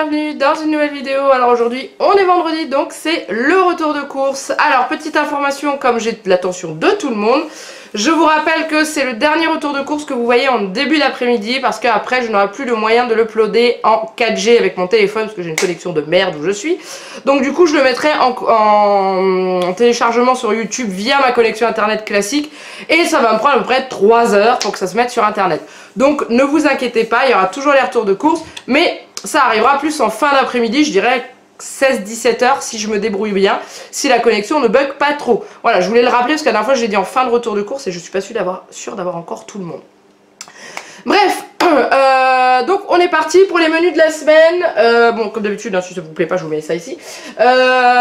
bienvenue dans une nouvelle vidéo. Alors aujourd'hui on est vendredi donc c'est le retour de course. Alors petite information, comme j'ai l'attention de tout le monde, je vous rappelle que c'est le dernier retour de course que vous voyez en début d'après-midi parce qu'après je n'aurai plus le moyen de l'uploader en 4G avec mon téléphone parce que j'ai une connexion de merde où je suis. Donc du coup je le mettrai en téléchargement sur YouTube via ma connexion internet classique et ça va me prendre à peu près 3 heures pour que ça se mette sur internet. Donc ne vous inquiétez pas, il y aura toujours les retours de course, mais ça arrivera plus en fin d'après-midi, je dirais 16-17 heures si je me débrouille bien, si la connexion ne bug pas trop. Voilà, je voulais le rappeler parce que la dernière fois j'ai dit en fin de retour de course et je suis pas sûre d'avoir encore tout le monde. Bref, donc on est parti pour les menus de la semaine. Bon, comme d'habitude, hein, si ça vous plaît pas, je vous mets ça ici.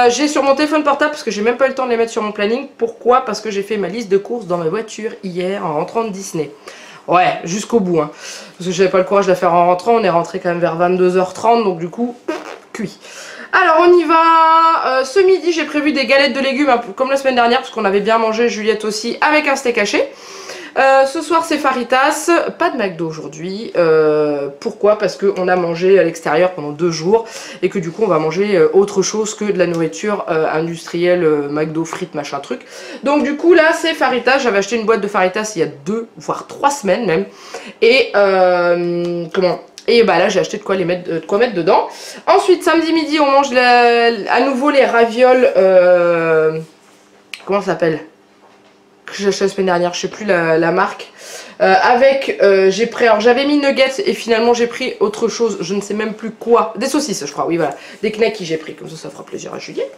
J'ai sur mon téléphone portable parce que j'ai même pas eu le temps de les mettre sur mon planning. Pourquoi? Parce que j'ai fait ma liste de courses dans ma voiture hier en rentrant de Disney. Ouais, jusqu'au bout, hein. Parce que j'avais pas le courage de la faire en rentrant. On est rentré quand même vers 22h30, donc du coup, cuit. Alors on y va. Ce midi j'ai prévu des galettes de légumes, un peu comme la semaine dernière, parce qu'on avait bien mangé, Juliette aussi, avec un steak haché. Ce soir c'est Faritas, pas de McDo aujourd'hui. Pourquoi? Parce qu'on a mangé à l'extérieur pendant 2 jours et que du coup on va manger autre chose que de la nourriture industrielle, McDo, frites, machin truc. Donc du coup là c'est Faritas, j'avais acheté une boîte de Faritas il y a 2 voire 3 semaines même. Et Et bah là j'ai acheté de quoi mettre dedans. Ensuite samedi midi on mange à nouveau les ravioles. Comment ça s'appelle? Que j'ai acheté la semaine dernière, je sais plus la marque. J'ai pris, alors j'avais mis nuggets et finalement j'ai pris autre chose, je ne sais même plus quoi. Des saucisses je crois, oui voilà. Des knackis j'ai pris, comme ça fera plaisir à Juliette.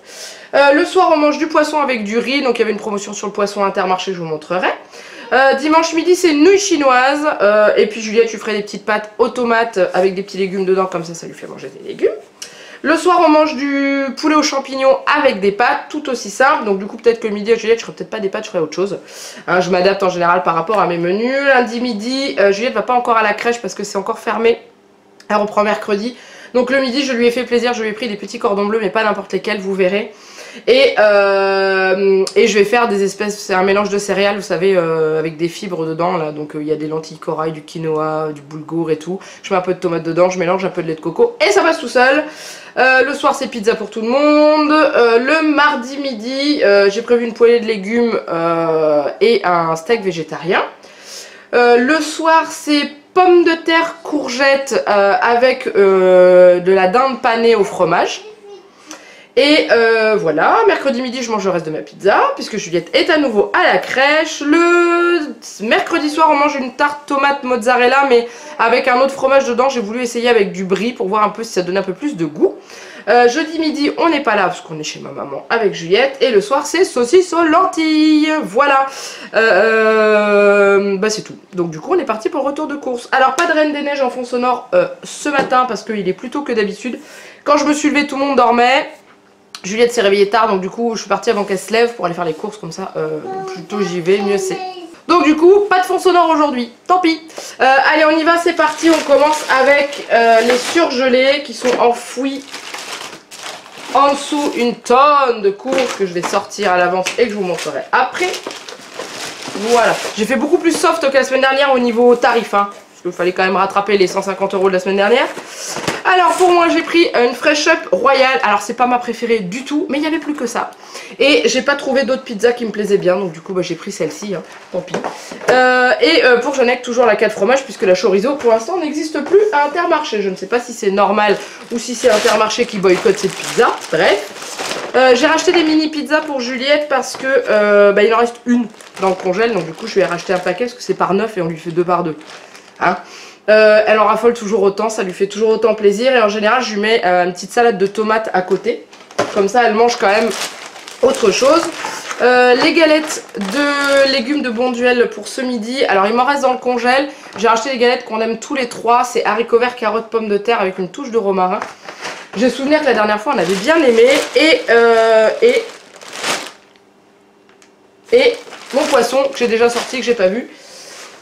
Le soir on mange du poisson avec du riz, donc il y avait une promotion sur le poisson Intermarché, je vous montrerai. Dimanche midi c'est nouilles chinoises et puis Juliette tu ferais des petites pâtes aux tomates avec des petits légumes dedans, comme ça lui fait manger des légumes. Le soir on mange du poulet aux champignons avec des pâtes, tout aussi simple. Donc du coup peut-être que le midi à Juliette je ferai peut-être pas des pâtes, je ferai autre chose, hein, je m'adapte en général par rapport à mes menus. Lundi midi Juliette va pas encore à la crèche parce que c'est encore fermé, elle reprend mercredi. Donc le midi je lui ai fait plaisir, je lui ai pris des petits cordons bleus mais pas n'importe lesquels, vous verrez. Et je vais faire des espèces, c'est un mélange de céréales vous savez, avec des fibres dedans là. Donc il y a des lentilles corail, du quinoa, du boulgour et tout. Je mets un peu de tomate dedans, je mélange un peu de lait de coco et ça passe tout seul. Le soir c'est pizza pour tout le monde. Le mardi midi j'ai prévu une poêlée de légumes et un steak végétarien. Le soir c'est pommes de terre, courgettes avec de la dinde panée au fromage. Et voilà, mercredi midi je mange le reste de ma pizza puisque Juliette est à nouveau à la crèche. Le mercredi soir on mange une tarte tomate mozzarella mais avec un autre fromage dedans. J'ai voulu essayer avec du brie pour voir un peu si ça donne un peu plus de goût. Jeudi midi on n'est pas là parce qu'on est chez ma maman avec Juliette. Et le soir c'est saucisses aux lentilles. Voilà, bah c'est tout. Donc du coup on est parti pour le retour de course. Alors pas de Reine des Neiges en fond sonore ce matin parce qu'il est plus tôt que d'habitude. Quand je me suis levée tout le monde dormait. Juliette s'est réveillée tard, donc du coup je suis partie avant qu'elle se lève pour aller faire les courses, comme ça plus tôt j'y vais, mieux c'est. Donc du coup, pas de fond sonore aujourd'hui, tant pis. Allez on y va, c'est parti, on commence avec les surgelés qui sont enfouis en dessous, une tonne de courses que je vais sortir à l'avance et que je vous montrerai après. Voilà, j'ai fait beaucoup plus soft que la semaine dernière au niveau tarif, hein, parce qu'il fallait quand même rattraper les 150 € de la semaine dernière. Alors pour moi j'ai pris une Fresh Up Royale. Alors c'est pas ma préférée du tout, mais il n'y avait plus que ça. Et j'ai pas trouvé d'autres pizzas qui me plaisaient bien, donc du coup bah, j'ai pris celle-ci, hein, tant pis. Pour Jeannette toujours la 4 fromages puisque la chorizo pour l'instant n'existe plus à Intermarché. Je ne sais pas si c'est normal ou si c'est Intermarché qui boycotte cette pizza. Bref. J'ai racheté des mini pizzas pour Juliette parce que il en reste une dans le congèle, donc du coup je vais racheter un paquet parce que c'est par 9 et on lui fait 2 par 2. Hein. Elle en raffole toujours autant, ça lui fait toujours autant plaisir et en général je lui mets une petite salade de tomates à côté, comme ça elle mange quand même autre chose. Les galettes de légumes de Bonduelle pour ce midi, alors il m'en reste dans le congèle, j'ai racheté les galettes qu'on aime tous les trois, c'est haricots verts, carottes, pommes de terre avec une touche de romarin. J'ai souvenir que la dernière fois on avait bien aimé et mon poisson que j'ai déjà sorti, que j'ai pas vu,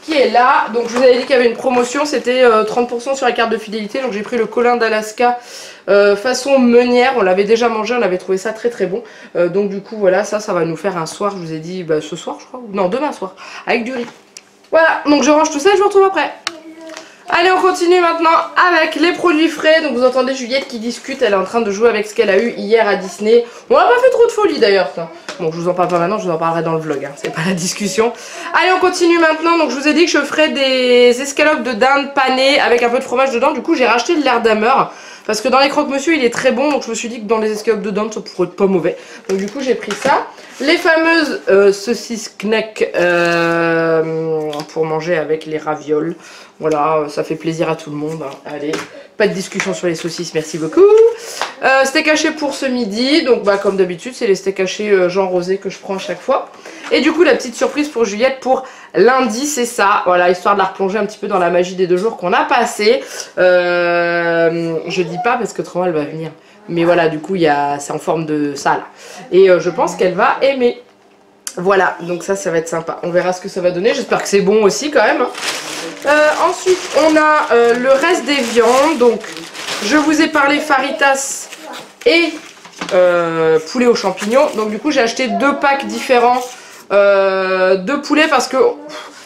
qui est là. Donc je vous avais dit qu'il y avait une promotion, c'était 30% sur la carte de fidélité. Donc j'ai pris le colin d'Alaska façon meunière, on l'avait déjà mangé, on avait trouvé ça très très bon. Donc du coup voilà, ça va nous faire un soir, je vous ai dit ce soir je crois, non demain soir, avec du riz. Voilà, donc je range tout ça et je vous retrouve après. Allez, on continue maintenant avec les produits frais. Donc vous entendez Juliette qui discute, elle est en train de jouer avec ce qu'elle a eu hier à Disney. On n'a pas fait trop de folie d'ailleurs. Bon, je vous en parle pas maintenant, je vous en parlerai dans le vlog, hein. C'est pas la discussion. Allez, on continue maintenant. Donc je vous ai dit que je ferais des escalopes de dinde panées avec un peu de fromage dedans. Du coup, j'ai racheté le Lerdamer. Parce que dans les croque-monsieur, il est très bon. Donc je me suis dit que dans les escalopes de dinde, ça pourrait être pas mauvais. Donc du coup, j'ai pris ça. Les fameuses saucisses knack pour manger avec les ravioles. Voilà, ça fait plaisir à tout le monde. Hein. Allez, pas de discussion sur les saucisses, merci beaucoup. Steak haché pour ce midi. Donc bah comme d'habitude, c'est les steaks hachés Jean Rosé que je prends à chaque fois. Et du coup, la petite surprise pour Juliette pour lundi, c'est ça. Voilà, histoire de la replonger un petit peu dans la magie des 2 jours qu'on a passé. Je dis pas parce que autrement elle va venir. Mais voilà, du coup, c'est en forme de ça là. Et je pense qu'elle va aimer. Voilà, donc ça va être sympa. On verra ce que ça va donner. J'espère que c'est bon aussi quand même. Ensuite, on a le reste des viandes. Donc, je vous ai parlé faritas et poulet aux champignons. Donc, du coup, j'ai acheté 2 packs différents de poulet parce que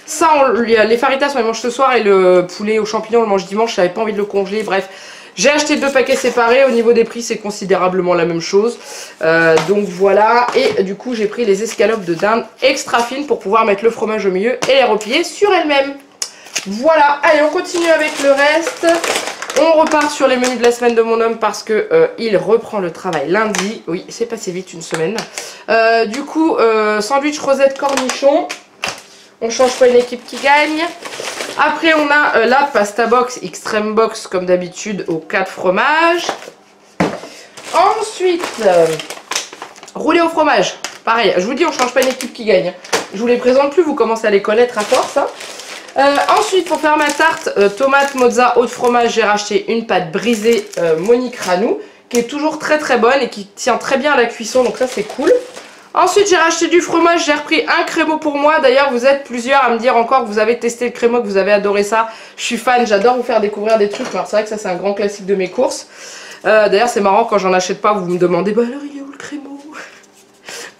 ça, les faritas, on les mange ce soir et le poulet aux champignons, on le mange dimanche. J'avais pas envie de le congeler. Bref. J'ai acheté 2 paquets séparés, au niveau des prix c'est considérablement la même chose, donc voilà, et du coup j'ai pris les escalopes de dinde extra fines pour pouvoir mettre le fromage au milieu et les replier sur elles-mêmes. Voilà, allez on continue avec le reste, on repart sur les menus de la semaine de mon homme parce que il reprend le travail lundi, oui c'est passé vite une semaine, du coup sandwich rosette cornichon, on change pas une équipe qui gagne. Après on a la pasta box extreme box comme d'habitude aux 4 fromages. Ensuite roulé au fromage, pareil, je vous dis on change pas une équipe qui gagne. Je vous les présente plus, vous commencez à les connaître à force. Ensuite pour faire ma tarte tomate mozza haut de fromage, j'ai racheté une pâte brisée Monique Ranou qui est toujours très très bonne et qui tient très bien à la cuisson, donc ça c'est cool. Ensuite j'ai racheté du fromage, j'ai repris un crémeau pour moi. D'ailleurs vous êtes plusieurs à me dire encore que vous avez testé le crémeau, que vous avez adoré ça. Je suis fan, j'adore vous faire découvrir des trucs. Alors c'est vrai que ça c'est un grand classique de mes courses. D'ailleurs c'est marrant quand j'en achète pas, vous me demandez bah alors il est où le crémeau?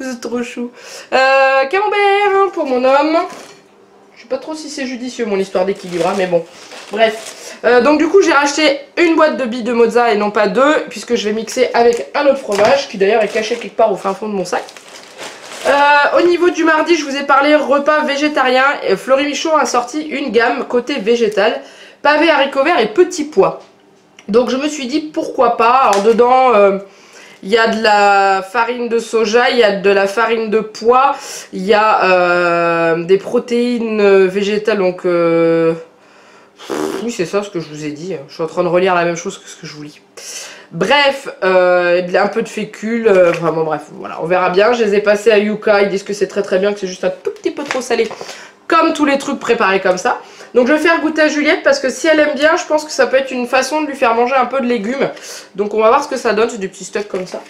Vous êtes trop chou. Camembert pour mon homme. Je sais pas trop si c'est judicieux mon histoire d'équilibre, hein, mais bon. Bref. Donc du coup j'ai racheté une boîte de billes de mozza et non pas 2, puisque je vais mixer avec un autre fromage qui d'ailleurs est caché quelque part au fin fond de mon sac. Au niveau du mardi, je vous ai parlé repas végétarien. Fleury Michon a sorti une gamme côté végétal, pavé haricots verts et petits pois. Donc je me suis dit pourquoi pas. Alors dedans, il y a de la farine de soja, il y a de la farine de pois, il y a des protéines végétales. Donc oui c'est ça ce que je vous ai dit. Je suis en train de relire la même chose que ce que je vous lis. Bref, un peu de fécule, vraiment bref, voilà, on verra bien. Je les ai passés à Yuka, ils disent que c'est très très bien, que c'est juste un tout petit peu trop salé, comme tous les trucs préparés comme ça. Donc je vais faire goûter à Juliette parce que si elle aime bien, je pense que ça peut être une façon de lui faire manger un peu de légumes. Donc on va voir ce que ça donne, c'est des petits steaks comme ça.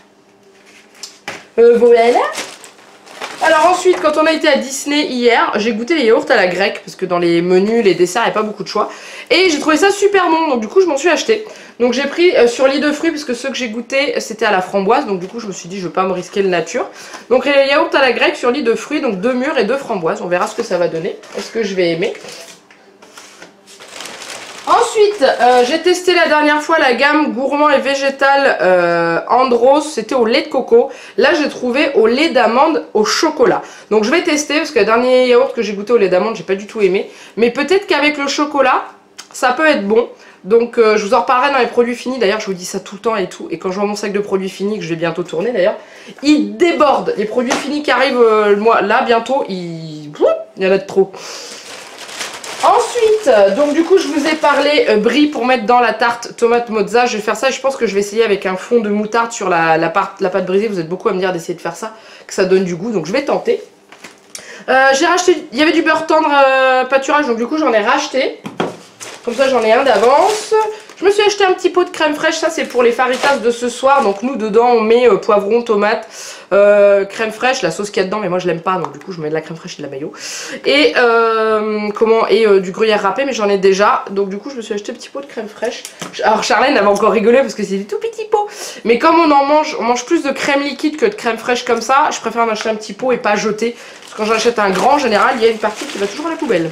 Voilà. Alors ensuite, quand on a été à Disney hier, j'ai goûté les yaourts à la grecque, parce que dans les menus, les desserts, il n'y a pas beaucoup de choix. Et j'ai trouvé ça super bon, donc du coup je m'en suis acheté. Donc j'ai pris sur lit de fruits, parce que ceux que j'ai goûté c'était à la framboise, donc du coup je me suis dit je ne vais pas me risquer le nature. Donc les yaourts à la grecque sur lit de fruits, donc 2 mûres et 2 framboises, on verra ce que ça va donner, est-ce que je vais aimer. Ensuite, j'ai testé la dernière fois la gamme gourmand et végétal Andros, c'était au lait de coco. Là, j'ai trouvé au lait d'amande au chocolat. Donc, je vais tester parce que le dernier yaourt que j'ai goûté au lait d'amande, j'ai pas du tout aimé. Mais peut-être qu'avec le chocolat, ça peut être bon. Donc, je vous en reparlerai dans les produits finis. D'ailleurs, je vous dis ça tout le temps et tout. Et quand je vois mon sac de produits finis, que je vais bientôt tourner d'ailleurs, il déborde. Les produits finis qui arrivent là bientôt, il y en a de trop. Ensuite, donc du coup je vous ai parlé brie pour mettre dans la tarte tomate mozza. Je vais faire ça et je pense que je vais essayer avec un fond de moutarde sur la pâte brisée. Vous êtes beaucoup à me dire d'essayer de faire ça, que ça donne du goût, donc je vais tenter. J'ai racheté, il y avait du beurre tendre pâturage, donc du coup j'en ai racheté. Comme ça j'en ai un d'avance. Je me suis acheté un petit pot de crème fraîche, ça c'est pour les faritas de ce soir. Donc nous dedans on met poivron, tomate, crème fraîche, la sauce qu'il y a dedans, mais moi je l'aime pas, donc du coup je mets de la crème fraîche et de la mayo. Et du gruyère râpé, mais j'en ai déjà. Donc du coup je me suis acheté un petit pot de crème fraîche. Alors Charlène avait encore rigolé parce que c'est des tout petits pots. Mais comme on mange plus de crème liquide que de crème fraîche comme ça, je préfère en acheter un petit pot et pas jeter. Parce que quand j'achète un grand, en général, il y a une partie qui va toujours à la poubelle.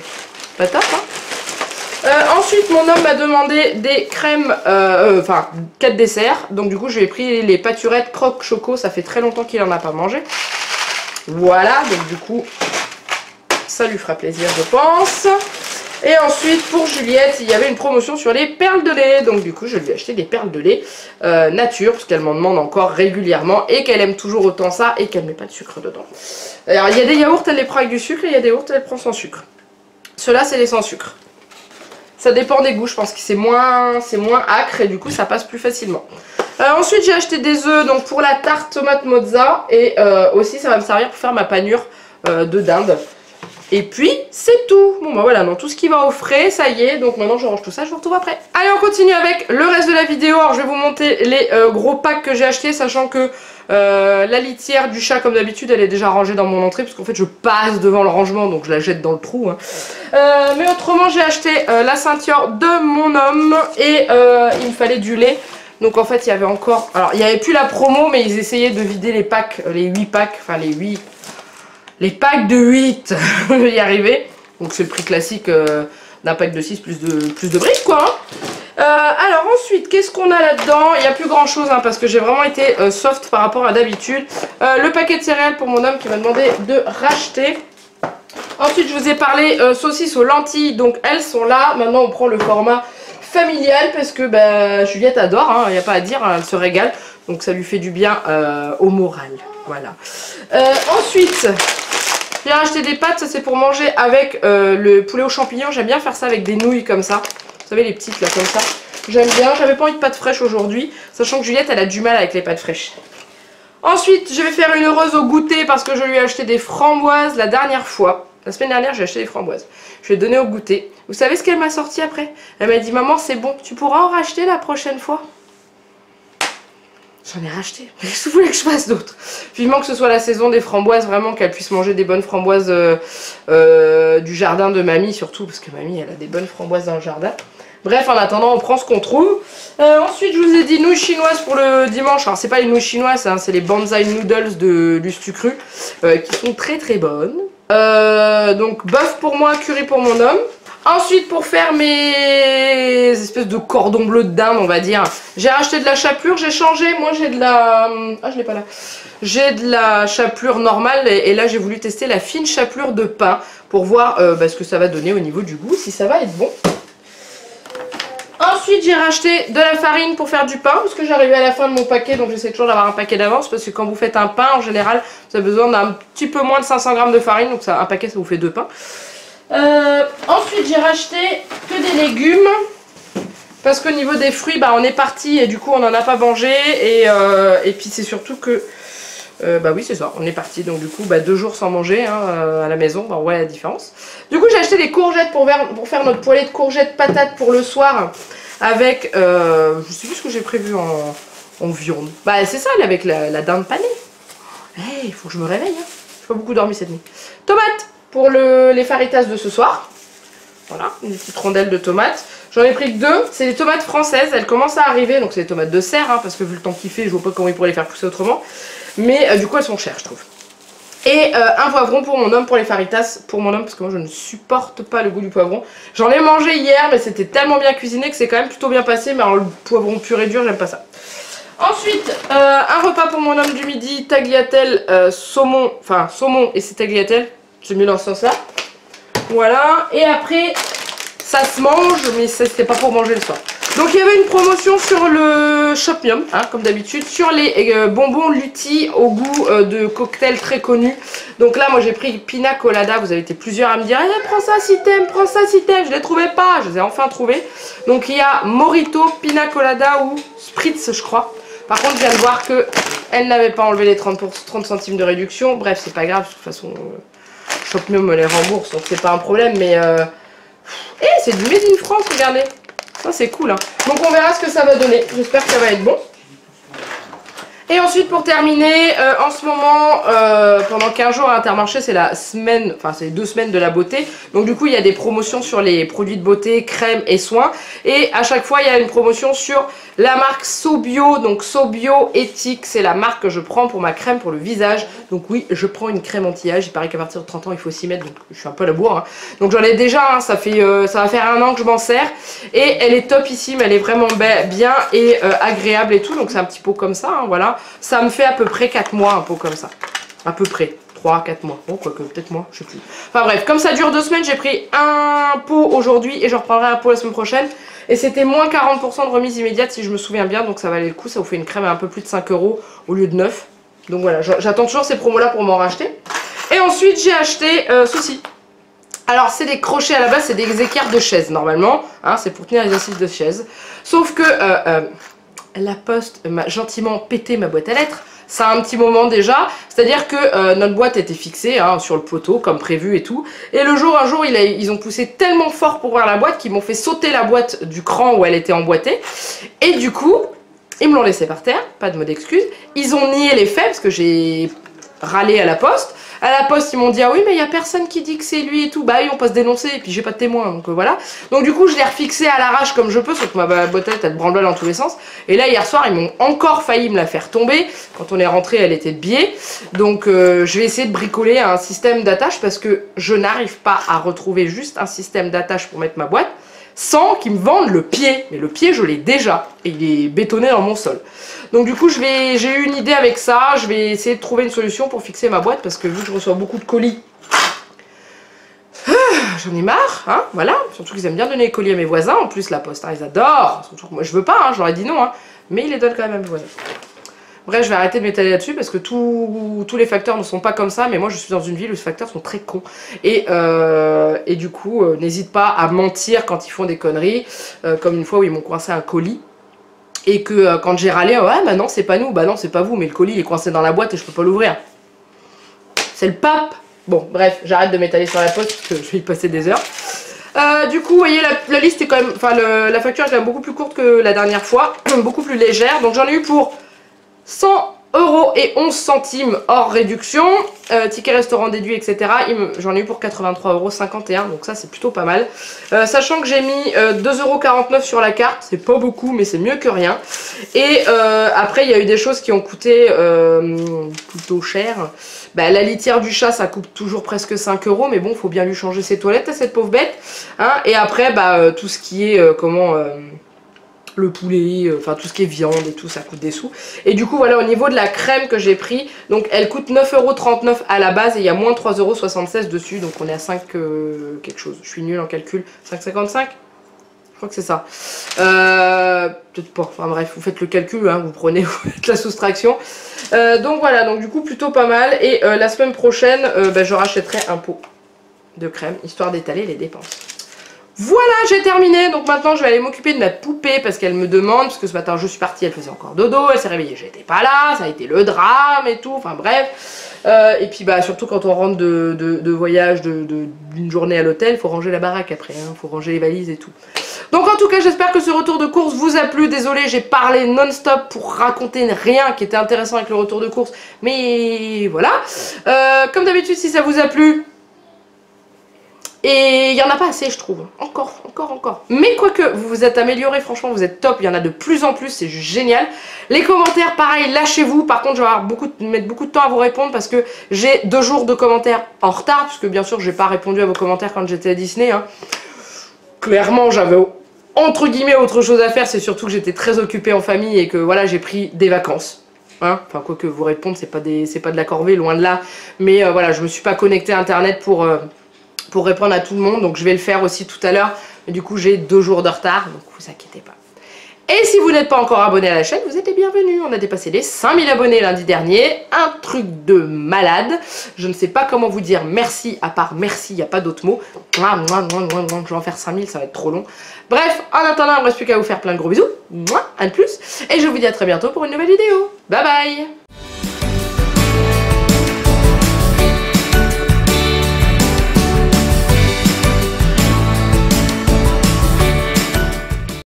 Pas top, hein? Ensuite, mon homme m'a demandé des crèmes, enfin 4 desserts. Donc du coup, je lui ai pris les pâturettes croque choco. Ça fait très longtemps qu'il n'en a pas mangé. Voilà, donc du coup, ça lui fera plaisir, je pense. Et ensuite, pour Juliette, il y avait une promotion sur les perles de lait. Donc du coup, je lui ai acheté des perles de lait nature, parce qu'elle m'en demande encore régulièrement et qu'elle aime toujours autant ça et qu'elle ne met pas de sucre dedans. Alors, il y a des yaourts, elle les prend avec du sucre et il y a des yaourts, elle les prend sans sucre. Ceux-là, c'est les sans sucre. Ça dépend des goûts, je pense que c'est moins acre et du coup, ça passe plus facilement. Ensuite, j'ai acheté des œufs donc pour la tarte tomate mozza et aussi, ça va me servir pour faire ma panure de dinde. Et puis, c'est tout. Bon, bah voilà, donc tout ce qui va au frais, ça y est. Donc maintenant, je range tout ça, je vous retrouve après. Allez, on continue avec le reste de la vidéo. Alors, je vais vous montrer les gros packs que j'ai achetés, sachant que la litière du chat, comme d'habitude, elle est déjà rangée dans mon entrée, parce qu'en fait, je passe devant le rangement, donc je la jette dans le trou. Hein. Mais autrement, j'ai acheté la ceinture de mon homme et il me fallait du lait. Donc en fait, il y avait encore... Alors, il n'y avait plus la promo, mais ils essayaient de vider les packs, les 8 packs, enfin les 8... Les packs de 8, je vais y arriver. Donc c'est le prix classique d'un pack de 6 plus de briques quoi. Hein. Alors ensuite, qu'est-ce qu'on a là-dedans? Il n'y a plus grand chose hein, parce que j'ai vraiment été soft par rapport à d'habitude. Le paquet de céréales pour mon homme qui m'a demandé de racheter. Ensuite, je vous ai parlé saucisses aux lentilles. Donc elles sont là. Maintenant, on prend le format familial parce que bah, Juliette adore. Il n'y a pas à dire, hein, elle se régale. Donc ça lui fait du bien au moral. Voilà. Ensuite... J'ai racheté des pâtes, ça c'est pour manger avec le poulet aux champignons. J'aime bien faire ça avec des nouilles comme ça. Vous savez les petites là comme ça. J'aime bien, j'avais pas envie de pâtes fraîches aujourd'hui. Sachant que Juliette elle a du mal avec les pâtes fraîches. Ensuite je vais faire une heureuse au goûter parce que je lui ai acheté des framboises la dernière fois. La semaine dernière j'ai acheté des framboises. Je lui ai donné au goûter. Vous savez ce qu'elle m'a sorti après? Elle m'a dit maman c'est bon, tu pourras en racheter la prochaine fois. J'en ai racheté. Qu'est-ce que vous voulez que je fasse d'autre? Vivement que ce soit la saison des framboises, vraiment qu'elle puisse manger des bonnes framboises du jardin de mamie, surtout parce que mamie elle a des bonnes framboises dans le jardin. Bref, en attendant, on prend ce qu'on trouve. Ensuite, je vous ai dit nouilles chinoises pour le dimanche. Alors, c'est pas les nouilles chinoises, hein, c'est les banzai noodles de Lustucru qui sont très très bonnes. Donc, bœuf pour moi, curry pour mon homme. Ensuite, pour faire mes espèces de cordons bleus de dinde, on va dire, j'ai racheté de la chapelure, j'ai changé. Moi, j'ai de la... Ah, je l'ai pas là. J'ai de la chapelure normale et là, j'ai voulu tester la fine chapelure de pain pour voir ce que ça va donner au niveau du goût, si ça va être bon. Ensuite, j'ai racheté de la farine pour faire du pain parce que j'arrivais à la fin de mon paquet, donc j'essaie toujours d'avoir un paquet d'avance parce que quand vous faites un pain, en général, vous avez besoin d'un petit peu moins de 500 g de farine, donc ça, un paquet, ça vous fait 2 pains. Ensuite j'ai racheté que des légumes parce qu'au niveau des fruits bah, on est parti et du coup on n'en a pas mangé et puis c'est surtout que bah oui c'est ça, on est parti donc du coup 2 jours sans manger hein, à la maison, bah, ouais la différence. Du coup j'ai acheté des courgettes pour faire notre poêlée de courgettes patates pour le soir avec je sais plus ce que j'ai prévu en viande. Bah c'est ça avec la dinde panée. Hey, il faut que je me réveille hein. J'ai pas beaucoup dormi cette nuit. Tomates pour les faritas de ce soir. Voilà, une petite rondelle de tomates. J'en ai pris que 2. C'est des tomates françaises. Elles commencent à arriver. Donc c'est des tomates de serre. Hein, parce que vu le temps qu'il fait, je vois pas comment ils pourraient les faire pousser autrement. Mais du coup, elles sont chères, je trouve. Et un poivron pour mon homme, pour les faritas. Pour mon homme, parce que moi, je ne supporte pas le goût du poivron. J'en ai mangé hier, mais c'était tellement bien cuisiné que c'est quand même plutôt bien passé. Mais alors, le poivron pur et dur, j'aime pas ça. Ensuite, un repas pour mon homme du midi. Tagliatelle, saumon. Enfin, saumon et c'est tagliatelle. C'est mieux dans ce sens là. Voilà. Et après ça se mange mais c'était pas pour manger le soir. Donc il y avait une promotion sur le Shopmium hein, comme d'habitude. Sur les bonbons Lutti au goût de cocktail très connu. Donc là moi j'ai pris Pina Colada. Vous avez été plusieurs à me dire eh, prends ça si t'aimes, prends ça si t'aimes. Je les trouvais pas, je les ai enfin trouvés. Donc il y a Morito, Pina Colada ou Spritz je crois. Par contre je viens de voir que elle n'avait pas enlevé les 30 centimes de réduction. Bref c'est pas grave de toute façon... Shopmium me les rembourse, donc c'est pas un problème, mais c'est du Made in France, regardez. Ça c'est cool, hein. Donc on verra ce que ça va donner. J'espère que ça va être bon. Et ensuite pour terminer, en ce moment, pendant 15 jours à Intermarché, c'est la semaine, enfin c'est les 2 semaines de la beauté. Donc du coup il y a des promotions sur les produits de beauté, crèmes et soins. Et à chaque fois il y a une promotion sur la marque SoBio. Donc SoBio éthique, c'est la marque que je prends pour ma crème pour le visage. Donc oui, je prends une crème anti-âge. Il paraît qu'à partir de 30 ans il faut s'y mettre, donc je suis un peu à la bourre. Hein. Donc j'en ai déjà, hein, ça va faire 1 an que je m'en sers. Et elle est topissime, elle est vraiment bien et agréable et tout. Donc c'est un petit pot comme ça, hein, voilà. Ça me fait à peu près 4 mois un pot comme ça. À peu près. 3-4 mois. Bon, quoique, peut-être moins, je sais plus. Enfin bref, comme ça dure 2 semaines, j'ai pris un pot aujourd'hui et je reprendrai un pot la semaine prochaine. Et c'était moins 40% de remise immédiate si je me souviens bien. Donc ça valait le coup, ça vous fait une crème à un peu plus de 5 € au lieu de 9. Donc voilà, j'attends toujours ces promos là pour m'en racheter. Et ensuite j'ai acheté ceci. Alors c'est des crochets à la base, c'est des équerres de chaise normalement, hein, c'est pour tenir les assises de chaise. Sauf que la Poste m'a gentiment pété ma boîte à lettres, ça a un petit moment déjà, c'est-à-dire que notre boîte était fixée hein, sur le poteau comme prévu et tout. Et un jour ils ont poussé tellement fort pour ouvrir la boîte qu'ils m'ont fait sauter la boîte du cran où elle était emboîtée. Et du coup, ils me l'ont laissé par terre, pas de mot d'excuse. Ils ont nié les faits parce que j'ai râlé à la Poste. À la Poste, ils m'ont dit ah oui mais il n'y a personne qui dit que c'est lui et tout. Bah oui, on peut se dénoncer et puis j'ai pas de témoin donc voilà. Donc du coup je l'ai refixé à l'arrache comme je peux, sauf que ma boîte à lettres elle branle dans tous les sens. Et là hier soir ils m'ont encore failli me la faire tomber. Quand on est rentré elle était de biais. Donc je vais essayer de bricoler un système d'attache parce que je n'arrive pas à retrouver juste un système d'attache pour mettre ma boîte sans qu'ils me vendent le pied. Mais le pied je l'ai déjà et il est bétonné dans mon sol. Donc du coup j'ai eu une idée avec ça, je vais essayer de trouver une solution pour fixer ma boîte parce que vu que je reçois beaucoup de colis, j'en ai marre, hein, voilà. Surtout qu'ils aiment bien donner les colis à mes voisins, en plus la Poste, hein, ils adorent. Surtout que moi je veux pas, hein, je leur ai dit non, hein, mais ils les donnent quand même à mes voisins. Bref, je vais arrêter de m'étaler là-dessus parce que tous les facteurs ne sont pas comme ça, mais moi je suis dans une ville où les facteurs sont très cons. Et du coup, n'hésite pas à mentir quand ils font des conneries, comme une fois où ils m'ont coincé un colis. Et que quand j'ai râlé, ouais bah non c'est pas nous, bah non c'est pas vous, mais le colis il est coincé dans la boîte et je peux pas l'ouvrir. C'est le pape. Bon bref, j'arrête de m'étaler sur la Poste parce que je vais y passer des heures. Du coup vous voyez la liste est quand même, enfin la facture est quand même beaucoup plus courte que la dernière fois, beaucoup plus légère. Donc j'en ai eu pour 100,11 € hors réduction, ticket restaurant déduit etc. J'en ai eu pour 83,51 €, donc ça c'est plutôt pas mal. Sachant que j'ai mis 2,49 € sur la carte, c'est pas beaucoup mais c'est mieux que rien. Et après il y a eu des choses qui ont coûté plutôt cher. Bah, la litière du chat ça coûte toujours presque 5 €, mais bon faut bien lui changer ses toilettes à cette pauvre bête. Hein. Et après bah, tout ce qui est le poulet, enfin tout ce qui est viande et tout, ça coûte des sous. Et du coup voilà au niveau de la crème que j'ai pris, donc elle coûte 9,39 € à la base et il y a moins 3,76 € dessus, donc on est à 5 quelque chose. Je suis nulle en calcul, 5,55 €. Je crois que c'est ça. Peut-être pas, enfin bref, vous faites le calcul, hein, vous prenez vous faites la soustraction. Donc voilà, donc du coup plutôt pas mal. Et la semaine prochaine, bah, je rachèterai un pot de crème, histoire d'étaler les dépenses. Voilà, j'ai terminé. Donc maintenant je vais aller m'occuper de ma poupée parce qu'elle me demande, parce que ce matin je suis partie, elle faisait encore dodo, elle s'est réveillée, j'étais pas là, ça a été le drame et tout, enfin bref. Et puis bah surtout quand on rentre de voyage, d'une journée à l'hôtel, il faut ranger la baraque après, il faut ranger les valises et tout. Donc en tout cas j'espère que ce retour de course vous a plu. Désolée, j'ai parlé non-stop pour raconter rien qui était intéressant avec le retour de course, mais voilà. Comme d'habitude si ça vous a plu, et il n'y en a pas assez je trouve, encore. Mais quoique, vous vous êtes amélioré, franchement vous êtes top, il y en a de plus en plus, c'est juste génial. Les commentaires pareil, lâchez-vous, par contre je vais mettre beaucoup de temps à vous répondre parce que j'ai 2 jours de commentaires en retard, puisque bien sûr j'ai pas répondu à vos commentaires quand j'étais à Disney. Hein. Clairement j'avais entre guillemets autre chose à faire, c'est surtout que j'étais très occupée en famille et que voilà j'ai pris des vacances. Hein, enfin quoi que vous répondre, c'est pas de la corvée, loin de là, mais voilà je me suis pas connectée à internet pour répondre à tout le monde, donc je vais le faire aussi tout à l'heure, mais du coup j'ai 2 jours de retard, donc vous inquiétez pas. Et si vous n'êtes pas encore abonné à la chaîne, vous êtes les bienvenus, on a dépassé les 5000 abonnés lundi dernier, un truc de malade, je ne sais pas comment vous dire merci, à part merci, il n'y a pas d'autre mot, je vais en faire 5000, ça va être trop long. Bref, en attendant, il ne me reste plus qu'à vous faire plein de gros bisous, un de plus, et je vous dis à très bientôt pour une nouvelle vidéo, bye bye.